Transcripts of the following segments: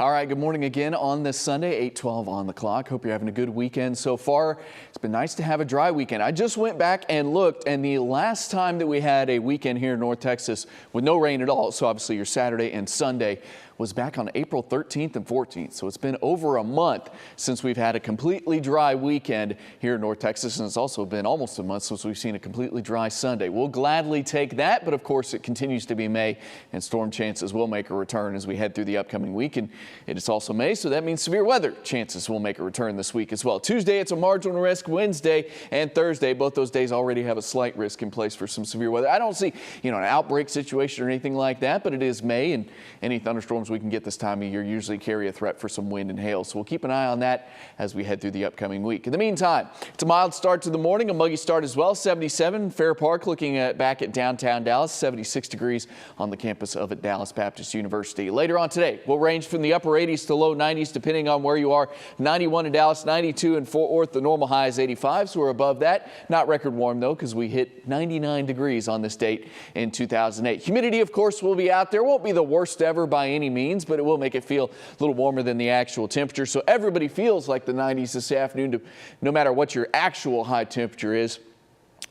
All right, good morning again on this Sunday, 8:12 on the clock. Hope you're having a good weekend so far. It's been nice to have a dry weekend. I just went back and looked, and the last time that we had a weekend here in North Texas with no rain at all, so obviously your Saturday and Sunday, was back on April 13th and 14th. So it's been over a month since we've had a completely dry weekend here in North Texas, and it's also been almost a month since we've seen a completely dry Sunday. We'll gladly take that, but of course it continues to be May, and storm chances will make a return as we head through the upcoming week. And it is also May, so that means severe weather chances will make a return this week as well. Tuesday, it's a marginal risk. Wednesday and Thursday, both those days already have a slight risk in place for some severe weather. I don't see, an outbreak situation or anything like that, but it is May, and any thunderstorms we can get this time of year usually carry a threat for some wind and hail. So we'll keep an eye on that as we head through the upcoming week. In the meantime, it's a mild start to the morning, a muggy start as well. 77 Fair Park, looking back at downtown Dallas, 76 degrees on the campus of Dallas Baptist University. Later on today, we'll range from the upper 80s to low 90s depending on where you are. 91 in Dallas, 92 in Fort Worth. The normal high is 85, so we're above that. Not record warm though, because we hit 99 degrees on this date in 2008. Humidity, of course, will be out there. Won't be the worst ever by any means, but it will make it feel a little warmer than the actual temperature. So everybody feels like the 90s this afternoon, no matter what your actual high temperature is,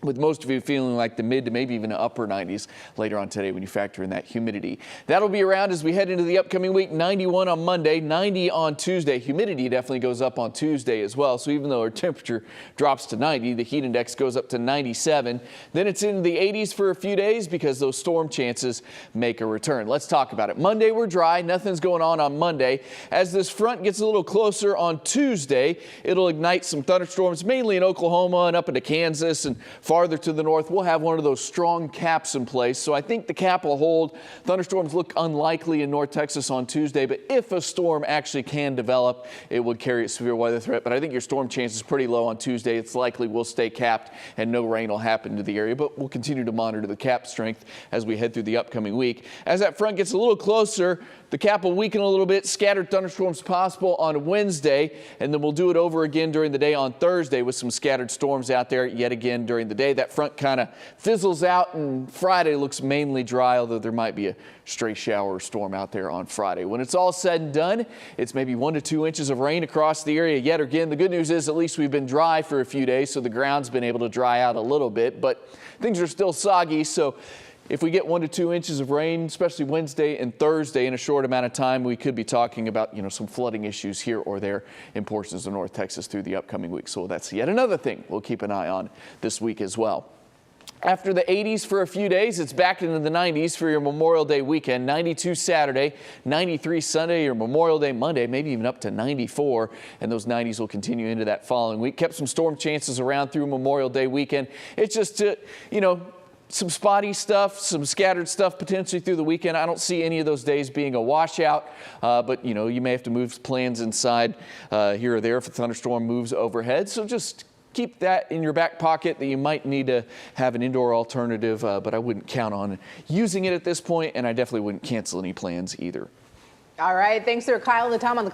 with most of you feeling like the mid to maybe even upper 90s later on today when you factor in that humidity. That'll be around as we head into the upcoming week. 91 on Monday, 90 on Tuesday. Humidity definitely goes up on Tuesday as well. So even though our temperature drops to 90, the heat index goes up to 97. Then it's in the 80s for a few days because those storm chances make a return. Let's talk about it. Monday, we're dry. Nothing's going on Monday. As this front gets a little closer on Tuesday, it'll ignite some thunderstorms, mainly in Oklahoma and up into Kansas, and farther to the north, we'll have one of those strong caps in place. So I think the cap will hold. Thunderstorms look unlikely in North Texas on Tuesday, but if a storm actually can develop, it would carry a severe weather threat. But I think your storm chance is pretty low on Tuesday. It's likely we'll stay capped and no rain will happen to the area, but we'll continue to monitor the cap strength as we head through the upcoming week. As that front gets a little closer, the cap will weaken a little bit. Scattered thunderstorms possible on Wednesday, and then we'll do it over again during the day on Thursday with some scattered storms out there yet again during the day. That front kind of fizzles out, and Friday looks mainly dry, although there might be a stray shower or storm out there on Friday. When it's all said and done, it's maybe 1 to 2 inches of rain across the area yet again. The good news is at least we've been dry for a few days, so the ground's been able to dry out a little bit, but things are still soggy. So if we get 1 to 2 inches of rain, especially Wednesday and Thursday in a short amount of time, we could be talking about, some flooding issues here or there in portions of North Texas through the upcoming week. So that's yet another thing we'll keep an eye on this week as well. After the 80s for a few days, it's back into the 90s for your Memorial Day weekend. 92 Saturday, 93 Sunday, your Memorial Day Monday, maybe even up to 94. And those 90s will continue into that following week. Kept some storm chances around through Memorial Day weekend. It's just, some spotty stuff, some scattered stuff potentially through the weekend. I don't see any of those days being a washout, but you may have to move plans inside here or there if a thunderstorm moves overhead. So just keep that in your back pocket that you might need to have an indoor alternative, but I wouldn't count on using it at this point, and I definitely wouldn't cancel any plans either. All right, thanks, Sir Kyle. The time on the